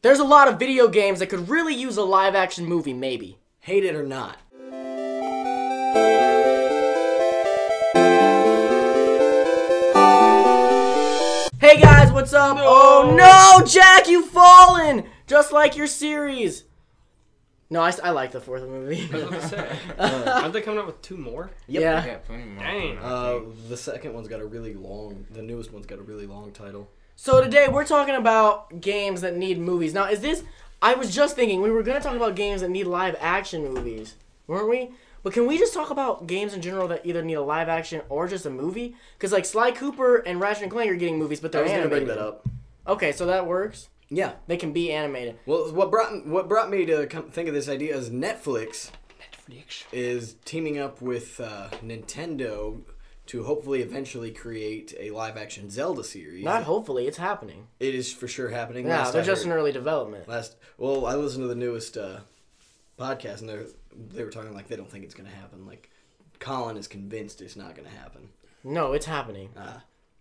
There's a lot of video games that could really use a live-action movie, maybe. Hate it or not. Hey guys, what's up? No. Oh no, Jack, you've fallen! Just like your series. No, I like the fourth movie. I was about to say. Aren't they coming up with 2 more? Yep. Yeah. Yeah, plenty more. Dang. The second one's got a really long, the newest one's got a really long title. So today we're talking about games that need movies. Now, is this... I was just thinking we were going to talk about games that need live action movies, weren't we? But can we just talk about games in general that either need a live action or just a movie? Because like Sly Cooper and Ratchet and Clank are getting movies, but I they're was gonna bring animated. that up. Okay, so that works. Yeah. They can be animated. Well, what brought me to think of this idea is Netflix is teaming up with Nintendo to hopefully eventually create a live-action Zelda series. Not hopefully, it's happening. It is for sure happening. Yeah, Last they're I just heard- in early development. Well, I listened to the newest podcast, and they were talking like they don't think it's going to happen. Like, Colin is convinced it's not going to happen. No, it's happening.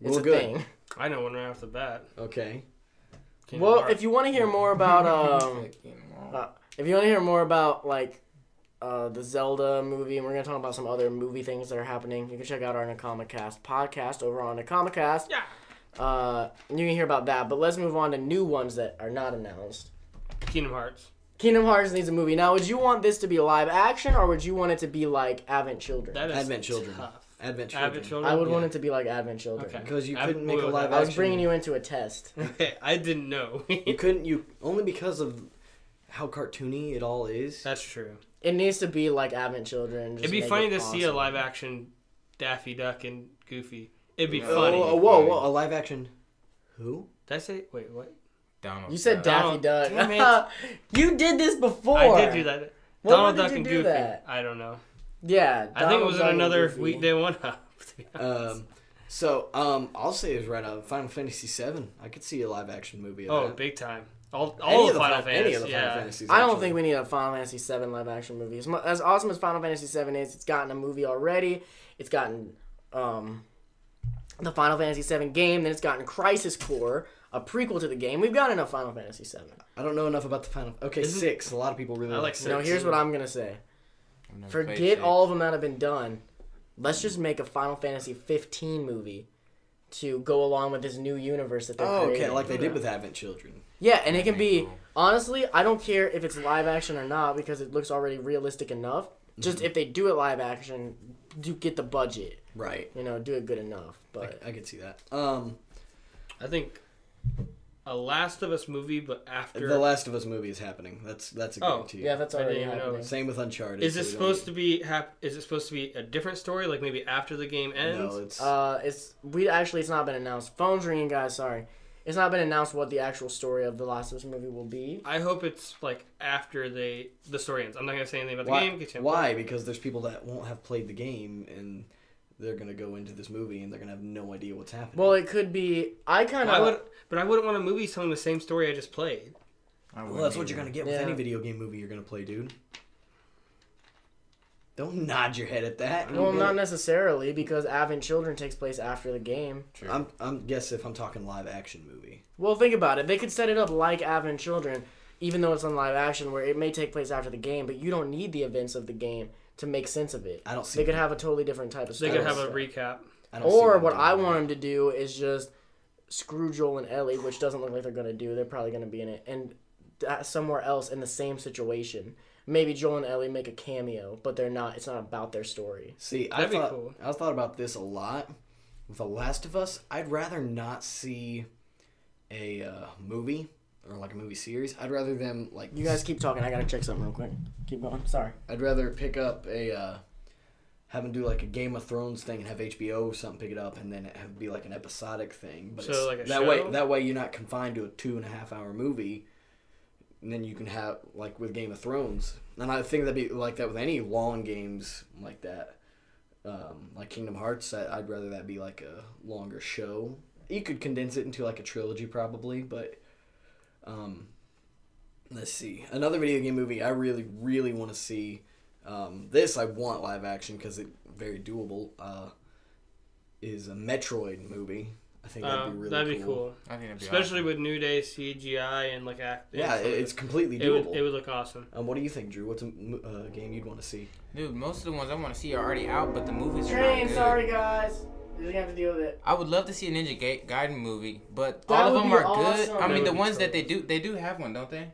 It's Well, a good. thing. I know one right off the bat. Okay. Kingdom Well, Hearts. if you want to hear more about if you want to hear more about like the Zelda movie, and we're gonna talk about some other movie things that are happening, you can check out our Nakamacast podcast over on Nakamacast. Yeah. You can hear about that, but let's move on to new ones that are not announced. Kingdom Hearts. Kingdom Hearts needs a movie. Now, would you want this to be live action, or would you want it to be like Advent Children? That is Advent Children. tough. Advent Children. Advent Children? I would want Yeah. it to be like Advent Children. Okay. Because you I couldn't make a would- live I was action. bringing you into a test. I didn't know. You only because of how cartoony it all is. That's true. It needs to be like Advent Children. Just It'd be make funny it to see a awesome. live action Daffy Duck and Goofy. It'd be Oh, funny. whoa, a live action. Who? Did I say? Wait, what? Donald You said Duck. Daffy Donald- Duck. damn You did this before. I did do that. Well, Donald when Duck did you and do Goofy. that? I don't know. Yeah. I think it was in Donald Duck and another Goofy. Weekday one. I'll say it's right out. Final Fantasy VII. I could see a live action movie. Of Oh, that. big time. All Any the of the Final Any Fantasy. of the Yeah. Final Fantasies. I don't actually. think we need a Final Fantasy VII live action movie. As awesome as Final Fantasy VII is, it's gotten a movie already. It's gotten the Final Fantasy VII game. Then it's gotten Crisis Core, a prequel to the game. We've got enough Final Fantasy VII. I don't know enough about the Final. Okay, Isn't- 6. A lot of people really I like like six. No, here's what I'm gonna say. I've never played Forget six. all of them that have been done. Let's just make a Final Fantasy 15 movie to go along with this new universe that they're Oh, okay, creating. like they did with Advent Children. Yeah, and it can That'd be be cool. honestly, I don't care if it's live action or not because it looks already realistic enough. Just if they do it live action, do get the budget. Right. Do it good enough. But I could see that. I think a Last of Us movie, but after. The Last of Us movie is happening. That's a guarantee. yeah, that's I already didn't even know happening. Same with Uncharted. Is it supposed to be? Is it supposed to be a different story? Like maybe after the game ends? No, it's. It's not been announced. Phone's ringing, guys. Sorry, it's not been announced what the actual story of the Last of Us movie will be. I hope it's like after the story ends. I'm not gonna say anything about the Why? game. Get you Why? Because there's people that won't have played the game and they're gonna go into this movie and they're gonna have no idea what's happening. Well, it could be. I kind of. But I wouldn't want a movie telling the same story I just played. Well, that's what you're gonna get with Yeah. any video game movie you're gonna play, dude. Don't nod your head at that. Well, not necessarily because Advent Children takes place after the game. True. I'm guess if I'm talking live action movie. Well, think about it. They could set it up like Advent Children, even though it's on live action, where it may take place after the game, but you don't need the events of the game to make sense of it. I don't see. They could have a totally different type of They story. could have a recap. I don't see Or them what doing I that. want them to do is just screw Joel and Ellie, which doesn't look like they're going to do. They're probably going to be in it. And somewhere else in the same situation. Maybe Joel and Ellie make a cameo, but they're not. It's not about their story. See, That'd be cool. I thought about this a lot. With The Last of Us, I'd rather not see a movie or like a movie series. I'd rather them like. You guys keep talking. I got to check something real quick. Keep going. Sorry. I'd rather pick up have them do like a Game of Thrones thing and have HBO or something pick it up and then it have be like an episodic thing. But So, it's- like a that show? that way you're not confined to a 2.5 hour movie. And then you can have like with Game of Thrones, and I think that'd be like that with any long games like that, like Kingdom Hearts. I'd rather that be like a longer show. You could condense it into like a trilogy probably, but let's see. Another video game movie I really, really want to see. This I want live action because it's very doable. Is a Metroid movie. I think that'd be really that'd be cool. I think that'd be Especially awesome. with New Day CGI and like acting. Yeah, it's completely it doable. would look awesome. What do you think, Drew? What's a game you'd want to see? Dude, most of the ones I want to see are already out, but the movies are not Train, good. sorry guys. You're gonna have to deal with it. I would love to see a Ninja Gaiden movie, but That all of would them be are awesome. good. I mean, That the would ones be that they do have one, don't they?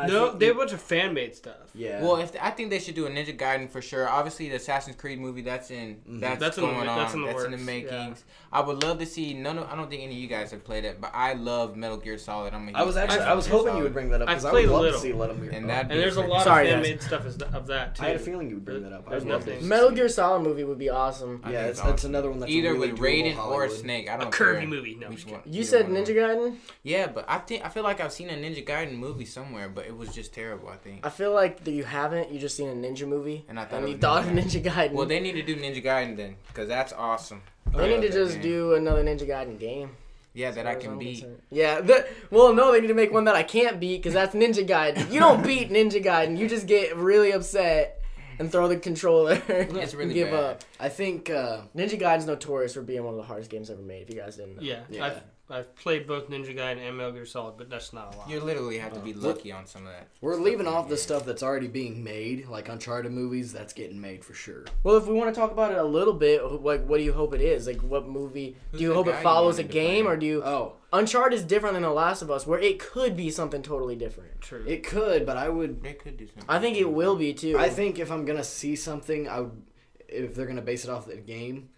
No, they have a bunch of fan made stuff. Yeah. Well, I think they should do a Ninja Gaiden for sure. Obviously, the Assassin's Creed movie that's in That's in the- going on. that's in the That's in the works, makings. I would love to see. I don't think any of you guys have played it, but I love Metal Gear Solid. I was hoping you would bring that up because I would played a love to little. see Metal Gear. And that'd And there's a pretty lot Sorry, of guys. fan made stuff of that too. I had a feeling you would bring that up. There's I would love nothing. to Metal see- Gear Solid movie would be awesome. I Yeah, think it's that's awesome. another one that's Either really with doable Raiden or Hollywood. Snake. I don't Kirby care movie. No, which I'm one. You either said one of Ninja them. Gaiden? Yeah, but I feel like I've seen a Ninja Gaiden movie somewhere, but it was just terrible. I think. I feel like that you haven't. You just seen a ninja movie, And I thought you of thought of Ninja Ninja Gaiden. Well, they need to do Ninja Gaiden then, because that's awesome. They I need love to that just game. do another Ninja Gaiden game. Yeah, that I As far as can I'm beat. concerned. Yeah. Well, no, they need to make one that I can't beat because that's Ninja Gaiden. You don't beat Ninja Gaiden. You just get really upset and throw the controller. It's really and give bad. up. I think. Ninja Gaiden's notorious for being one of the hardest games ever made. If you guys didn't know. Yeah, Yeah. I've played both Ninja Gaiden and Metal Gear Solid, but that's not a lot. You literally have to be lucky on some of that. We're leaving off the stuff that's already being made, like Uncharted movies. That's getting made for sure. Well, if we want to talk about it a little bit, like, what do you hope it is? Like, what movie? Who's Do you the hope guy it you follows a wanted to game, play? or do you? Oh, Uncharted is different than The Last of Us, where it could be something totally different. True. it could, but I would. They could do something. I think it will be too. I think if I'm gonna see something, I would. If they're gonna base it off the game,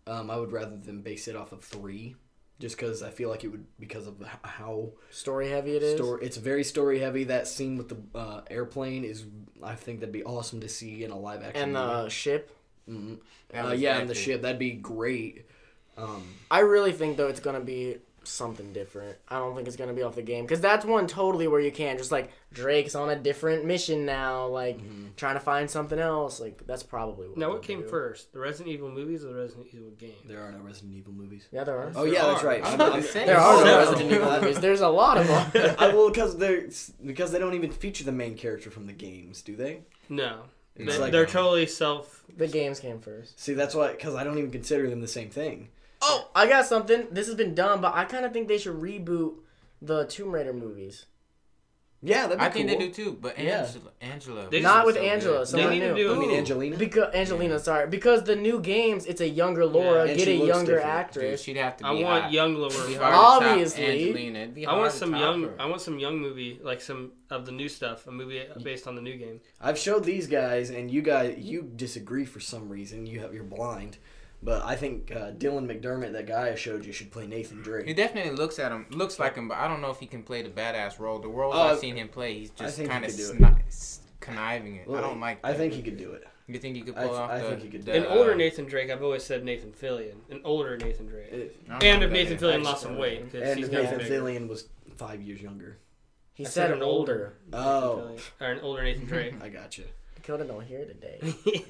I would rather than base it off of 3, just because I feel like it would because of how story heavy it is. It's very story heavy. That scene with the airplane is. I think that'd be awesome to see in a live action. And the movie. ship. Mhm. That was Yeah, and the epic. ship. That'd be great. I really think though it's gonna be something different. I don't think it's gonna be off the game because that's one totally where you can just like Drake's on a different mission now, like trying to find something else. Like that's probably what. Now, they'll what came do. first, the Resident Evil movies or the Resident Evil game? There are no Resident Evil movies. Yeah, there are. Oh yeah, that's right. I was about to say. There are no Seven. Resident Evil movies. There's a lot of them. Well, because they don't even feature the main character from the games, do they? No, It's they, like- they're totally self. The games came first. See, that's why. Because I don't even consider them the same thing. Oh, I got something. This has been done, but I kind of think they should reboot the Tomb Raider movies. Yeah, that'd be I think cool. they do too, but Yeah. Angela. They Not just- with so Angela. good. Someone need to new. do- You mean Ooh. Angelina? Because Angelina, sorry, because the new games, it's a younger Laura. Yeah, and get she a looks younger different. Dude, actress. she'd have to be I want hot. young It'd be Laura. hard to top Obviously. Angelina. It'd be I want hard to some top young. her. I want some young movie, like some of the new stuff. A movie based on the new game. I've showed these guys, and you disagree for some reason. You're blind, but I think Dylan McDermott, that guy I showed you, should play Nathan He Drake. definitely looks like him, but I don't know if he can play the badass role. The roles Oh, I've seen him play, he's I just think he kind of could do conniving it. Well, I don't like that. I think he could do it. You think you could I pull off I the... think he could do the, An older Nathan Drake. I've always said Nathan Fillion. An older Nathan Drake. It- I don't And know if who that Nathan is. Fillion Actually, lost some weight, because And he's if getting Nathan bigger. Fillion was 5 years younger. He I said said an older. Nathan Oh. Fillion. Or an older Nathan Drake. I got you. Dakota don't hear today.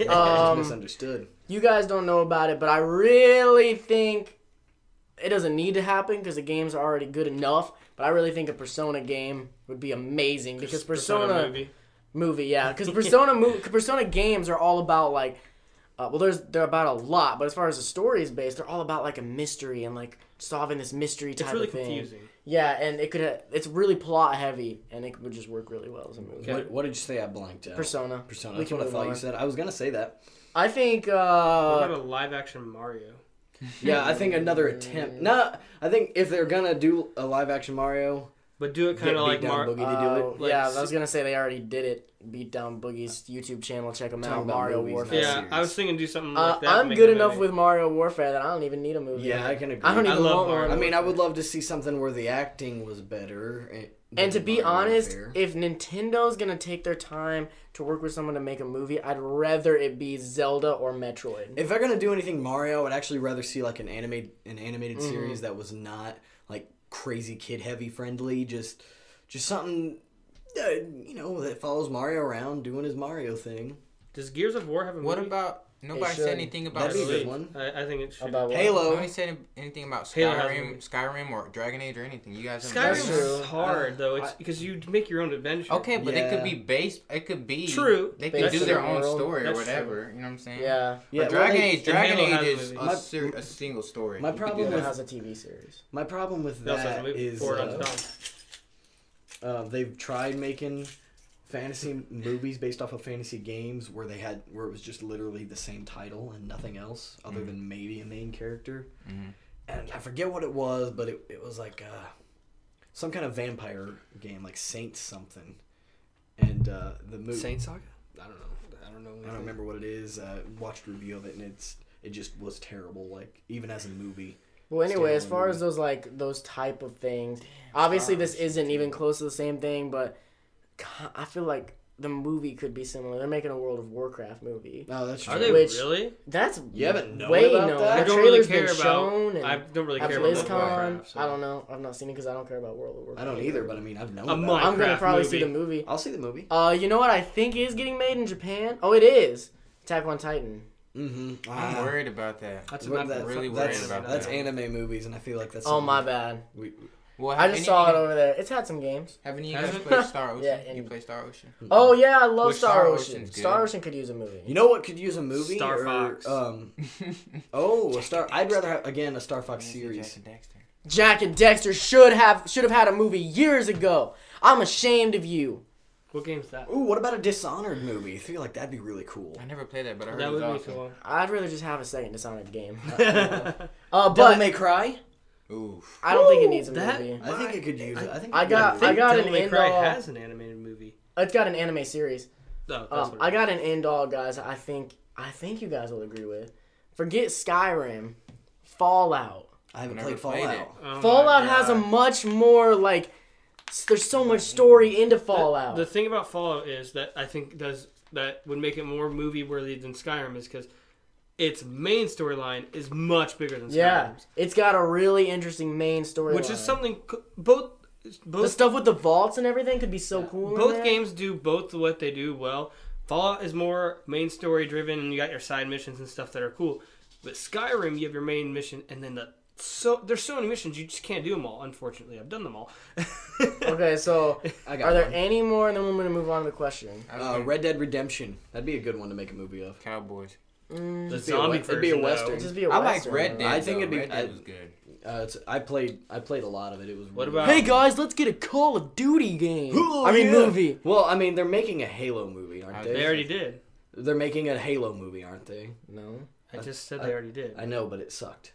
I Um, just misunderstood. You guys don't know about it, but I really think it doesn't need to happen because the games are already good enough. But I really think a Persona game would be amazing because Persona movie, yeah, because Persona games are all about like, they're about a lot, but as far as the story is based, they're all about like a mystery and like solving this mystery type It's really of thing. confusing. Yeah, and it's really plot heavy, and it would just work really well as a movie. Okay. What did you say? I blanked out. Persona. Persona. We That's can what I move thought you on. said. I was gonna say that. I think. What about a live action Mario? Yeah, I think another attempt. No, I think if they're gonna do a live action Mario, But do it kind of like Beat Down Mario. Boogie to do it. Like, yeah, I was gonna say they already did it. Beat Down Boogie's YouTube channel. Check them Talking out. about Mario movies, Warfare. not Yeah, series. I was thinking do something like that. I'm make good a enough movie. with Mario Warfare that I don't even need a movie. yeah, I can agree. I don't I even love want Mario. one. I mean, I would love to see something where the acting was better. And to than be Mario honest, Warfare. if Nintendo's gonna take their time to work with someone to make a movie, I'd rather it be Zelda or Metroid. if they're gonna do anything Mario, I'd actually rather see like an animated Mm-hmm. series that was not like crazy kid heavy friendly. Just something, that follows Mario around doing his Mario thing. Does Gears of War have a movie? What about Nobody should. said anything about That'd be a good Sweet. one. I think it should. About what? Halo. Nobody said anything about Halo hasn't- Skyrim or Dragon Age or anything. You guys haven't That's Skyrim's played true. that? hard though. It's because you make your own adventure. Okay, but it could Yeah. be based. It could be True. They could Based do in their the own world. story or That's whatever. You know what I'm saying? Yeah. Yeah, But Dragon well, Age and Halo has is movies. a single story. My You could do problem It with- that. has a TV series. My problem with It also has a that movie, is Forward Unto Dawn. they've tried making fantasy movies based off of fantasy games where it was just literally the same title and nothing else other than maybe a main character. Mhm. And I forget what it was, but it was like some kind of vampire game, like Saint something. And the movie, Saint Saga. I don't know. I don't remember what it is. Watched a review of it, and it just was terrible. Like even as a movie. Well, anyway, as Standalone far as movie. those type of things, obviously this Star Wars isn't even too. close to the same thing, but I feel like the movie could be similar. They're making a World of Warcraft movie. No, that's true. Are they Which- really? That's You haven't known way about known. that? I The don't really trailer's care been about. shown. And I don't really at care about World of BlizzCon, Warcraft. So. I don't know. I've not seen it because I don't care about World of Warcraft. I don't either, but I mean I've known. A about month. it. I'm gonna Minecraft probably see movie. the movie. I'll see the movie. You know what I think is getting made in Japan? Oh, it is. Attack on Titan. Mm-hmm. I'm worried about that. That's Well, not that's really that's, worried about that's that. anime movies, and I feel like that's. Oh my something bad. We, Well, I have just any saw of it you- over there. It's had some games. Have any of you Has guys it? played Star Ocean? Yeah, You and- play Star Ocean? Oh yeah, I love Which Star Star Ocean. Ocean's good. Star Ocean could use a movie. you know what could use a movie? Star or, Fox. Oh, a Star. I'd rather have again a Star Fox Jack series. and Dexter. Jack and Dexter should have had a movie years ago. I'm ashamed of you. What game's that? Ooh, what about a Dishonored movie? I feel like that'd be really cool. I never played that, but I heard That it would was be awesome. cool. I'd rather just have a second Dishonored game. Devil But May Cry. Oof. I don't think it needs a That- movie. I think it could use it. I think. I it got- could use I it. got Devil an May Cry end-all- has an animated movie. It's got an anime series. Oh, that's what I got an end all, guys. I think you guys will agree with. Forget Skyrim, Fallout. I haven't Never played played Fallout. it. Oh my Fallout has a God. much more like. There's so much story into Fallout. The thing about Fallout is that I think that would make it more movie worthy than Skyrim is because its main storyline is much bigger than yeah, Skyrim's. it's got a really interesting main story. Which is something both The stuff with the vaults and everything could be so cool. in both there. games do both what they do well. Fallout is more main story driven, and you got your side missions and stuff that are cool. But Skyrim, you have your main mission, and then there's so many missions you just can't do them all. Unfortunately, I've done them all. Okay, so I got are there one. any more? And then we're gonna move on to the question. Red Dead Redemption. That'd be a good one to make a movie of. Cowboys. The be a zombie it'd be a version, though. Western. Just be a I like Western, Red though. Dead. I think it'd be- Red Dead was good. I played a lot of it. It was. What really about- Hey guys, let's get a Call of Duty game. Oh, I mean yeah. movie. Well, I mean, they're making a Halo movie, aren't they? They already did. They're making a Halo movie, aren't they? No. I just said they already did. I know, but it sucked.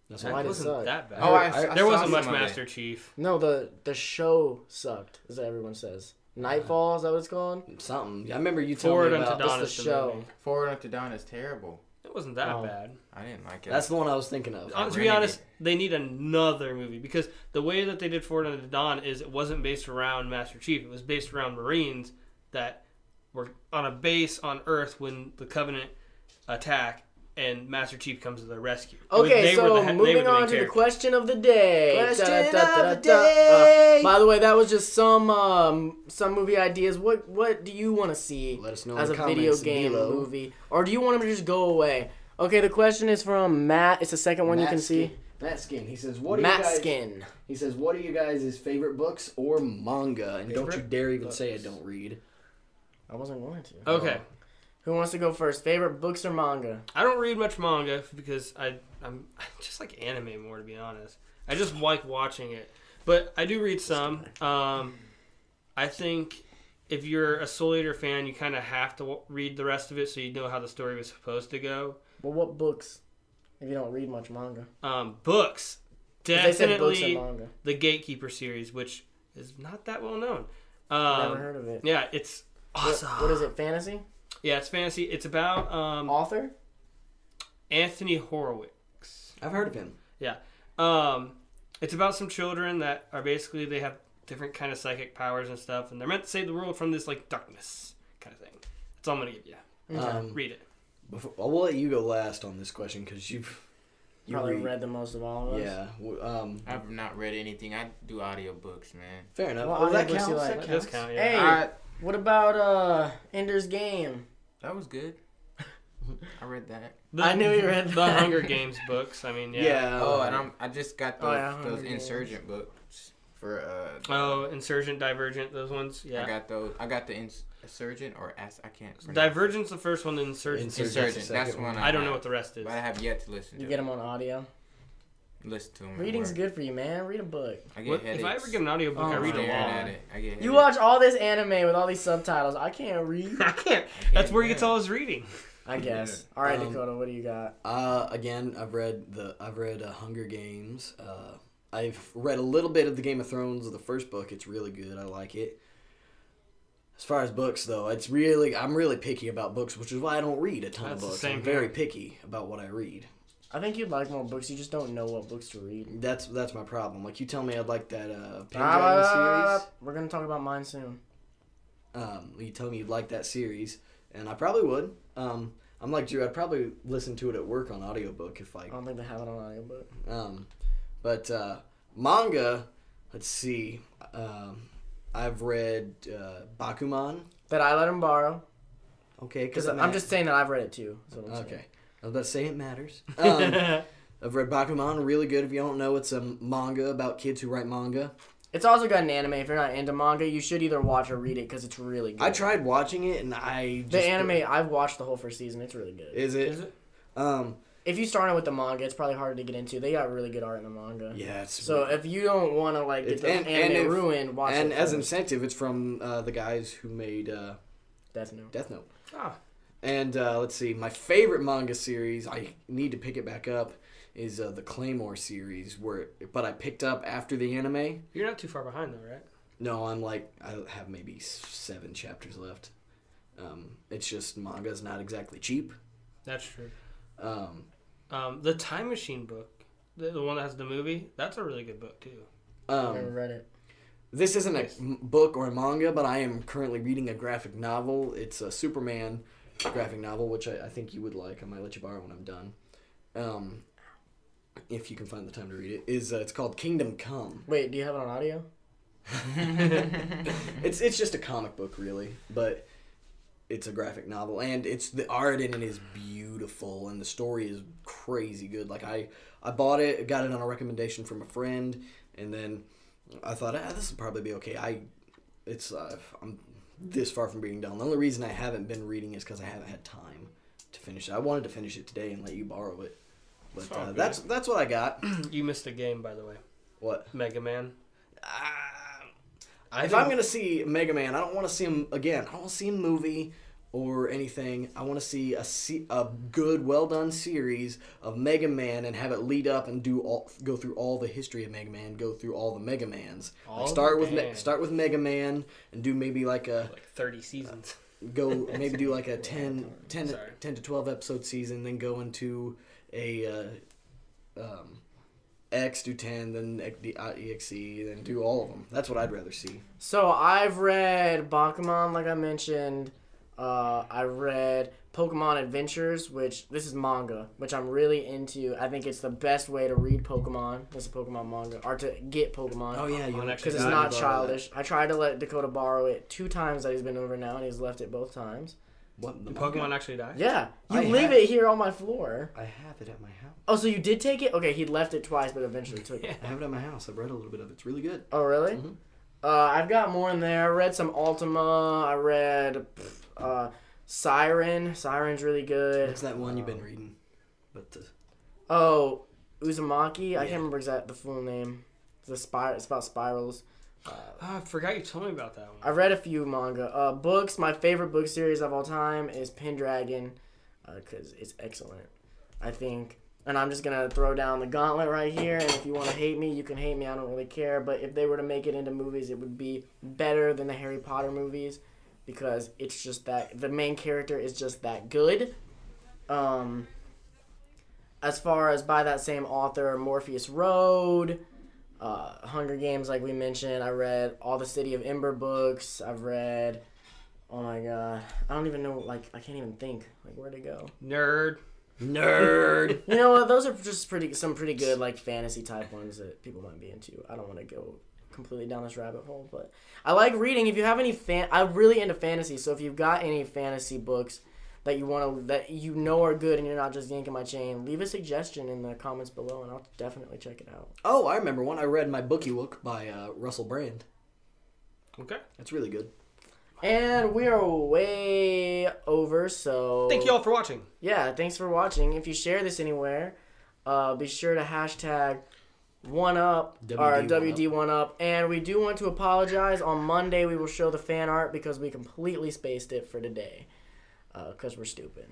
That's That why did it wasn't suck? that bad. Oh, I there saw wasn't much some of it. Master Chief. No, the show sucked, as everyone says. Nightfall, is that what it's called? Something. I remember you telling Forward me Unto about. Dawn It's is the the show. movie. Forward Unto Dawn is terrible. It wasn't that Oh. bad. I didn't like it. That's the one I was thinking of. To be rented honest, it. they need another movie because the way that they did Forward Unto Dawn is it wasn't based around Master Chief. It was based around Marines that were on a base on Earth when the Covenant attack and Master Chief comes to their rescue. Okay, They were so the main moving on to the character. question of the day. Question Da-da-da-da-da-da. of the day. By the way, that was just some movie ideas. What do you want to see Let us know as in a the video comments game below. movie, or do you want them to just go away? Okay, the question is from Matt. It's the second one you Matt can Skin. see. Matt Skin. He says, "What are Matt you guys?" Skin. He says, "What are you guys' favorite books or manga?" And don't you Favorite dare even books. say I don't read. I wasn't going to. Okay, Who wants to go first? Favorite books or manga? I don't read much manga because I'm just like anime more, to be honest. I just like watching it, but I do read some. I think if you're a Soul Eater fan, you kind of have to read the rest of it so you know how the story was supposed to go. Well, what books? If you don't read much manga. Books, 'Cause they said books definitely and manga. the Gatekeeper series, which is not that well known. Never heard of it. Yeah, it's awesome. What is it? Fantasy? Yeah, it's fantasy. It's about Author? Anthony Horowitz. I've heard of him. Yeah. It's about some children that are basically, they have different kind of psychic powers and stuff, and they're meant to save the world from this, like, darkness kind of thing. That's all I'm going to give you. Read it. I will let you go last on this question because you Probably read the most of all of us. Yeah. I've not read anything. I do audiobooks, man. Fair enough. What Well, that audiobooks counts. you like? That does count, yeah. Hey, I- what about Ender's Game? That was good. I read that. I knew you read the that. Hunger Games books. I mean, yeah. Yeah. Oh, and I just got those, Hunger those Games. Insurgent books for Oh, Insurgent, Divergent, those ones. Yeah. I got those. I got the Insurgent or I can't. pronounce Divergent's the first one, then Insurgent. Insurgent. That's one. I don't know what the rest is. But I have yet to listen to. You get them on audio. Listen to them. Reading's good for you, man. Read a book. I get What, headaches. if I ever get an audiobook, I read staring along. at it. I get headaches. You watch all this anime with all these subtitles. I can't read. I can't. That's where he gets all his reading. I guess. All right, Um, Dakota, what do you got? Again, I've read Hunger Games. I've read a little bit of the Game of Thrones. The first book, it's really good. I like it. As far as books, though, I'm really picky about books, which is why I don't read a ton That's of the books. same I'm very here. picky about what I read. I think you'd like more books. You just don't know what books to read. That's my problem. Like, you tell me I'd like that Pendragon series. We're gonna talk about mine soon. You tell me you'd like that series, and I probably would. I'm like Drew. I'd probably listen to it at work on audiobook if I don't think they have it on audiobook. But manga, let's see. I've read Bakuman. That I let him borrow. Okay, Because I'm just saying that I've read it too. Is what I'm saying. okay. I was about to say it matters. I've read Bakuman. Really good. If you don't know, it's a manga about kids who write manga. It's also got an anime. If you're not into manga, you should either watch or read it because it's really good. I tried watching it, and The anime, I've watched the whole first season. It's really good. Is it? Is it? If you started with the manga, it's probably hard to get into. They got really good art in the manga. Yeah. It's So if you don't want to get the anime ruined, watch it. And as first. incentive, it's from the guys who made Death Note. Death Note. Ah. And let's see, my favorite manga series, I need to pick it back up, is the Claymore series, but I picked up after the anime. You're not too far behind though, right? No, I have maybe 7 chapters left. It's just manga's not exactly cheap. That's true. Um, The Time Machine book, the one that has the movie, that's a really good book too. I've never read it. This isn't a book or a manga, but I am currently reading a graphic novel. It's a Superman graphic novel, which I think you would like. I might let you borrow when I'm done. If you can find the time to read it. It's called Kingdom Come. Wait, do you have it on audio? It's just a comic book, really, but it's a graphic novel, and the art in it is beautiful, and the story is crazy good. Like I bought it, got it on a recommendation from a friend, and then I thought, this will probably be okay. I'm this far from being done. The only reason I haven't been reading is because I haven't had time to finish it. I wanted to finish it today and let you borrow it, but that's what I got. You missed a game, by the way. What? Mega Man. If I'm gonna see Mega Man, I don't want to see him again. I don't want to see a movie or anything. I want to see a good, well done series of Mega Man and have it lead up and go through all the history of Mega Man, go through all the Mega Mans. Start with Mega Man and do maybe like 30 seasons. Maybe do like a 10 to 12 episode season, then go into a X, do 10, then the EXE, then do all of them. That's what I'd rather see. So I've read Bakuman, like I mentioned. I read Pokemon Adventures, which this is manga, which I'm really into. I think it's the best way to read Pokemon. It's a Pokemon manga, or to get Pokemon. Oh yeah, because it's not childish. I tried to let Dakota borrow it 2 times that he's been over now, and he's left it both times. What? Did Pokemon actually die? Yeah, you leave it here on my floor. I have it at my house. Oh, so you did take it? Okay, he left it twice, but eventually took it. I have it at my house. I've read a little bit of it. It's really good. Oh, really? Mhm. I've got more in there. I read some Ultima. I read Siren. Siren's really good. What's that one you've been reading? Oh, Uzumaki. I can't remember the full name. It's about spirals. I forgot you told me about that one. I read a few manga. Books. My favorite book series of all time is Pendragon, because it's excellent. I think. And I'm just going to throw down the gauntlet right here. And if you want to hate me, you can hate me. I don't really care. But if they were to make it into movies, it would be better than the Harry Potter movies. Because it's just that the main character is just that good. As far as by that same author, Morpheus Road, Hunger Games, like we mentioned, I read all the City of Ember books. I've read, oh my god, I don't even know, I can't even think, where'd it go? Nerd. You know what? Those are just some pretty good fantasy type ones that people might be into. I don't want to go completely down this rabbit hole, but I like reading. If you have any I'm really into fantasy, so if you've got any fantasy books that you are good and you're not just yanking my chain, leave a suggestion in the comments below and I'll definitely check it out. Oh, I remember one. I read My Bookie Book by Russell Brand. Okay. That's really good. And we are way over, so... Thank you all for watching. Yeah, thanks for watching. If you share this anywhere, be sure to hashtag 1UP or WD1UP. And we do want to apologize. On Monday, we will show the fan art because we completely spaced it for today. Because we're stupid.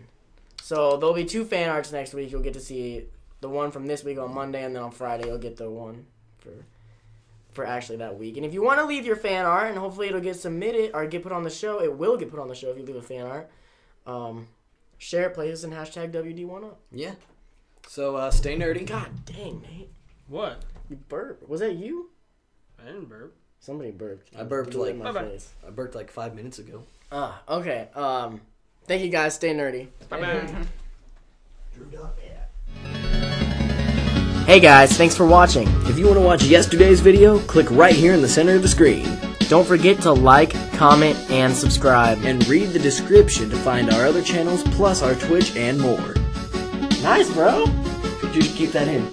So there'll be 2 fan arts next week. You'll get to see the one from this week on Monday, and then on Friday you'll get the one for actually that week. And if you want to leave your fan art, and hopefully it'll get submitted or get put on the show, it will get put on the show if you leave a fan art. Share it, play us, and hashtag WD1UP. Yeah. So stay nerdy. God dang, Nate. What? You burped. Was that you? I didn't burp. Somebody burped. I burped Blew it like in my face. I burped like 5 minutes ago. Okay. Thank you guys. Stay nerdy. Bye-bye. Hey guys, thanks for watching. If you want to watch yesterday's video, click right here in the center of the screen. Don't forget to like, comment, and subscribe. And read the description to find our other channels, plus our Twitch and more. Nice, bro. You should keep that in.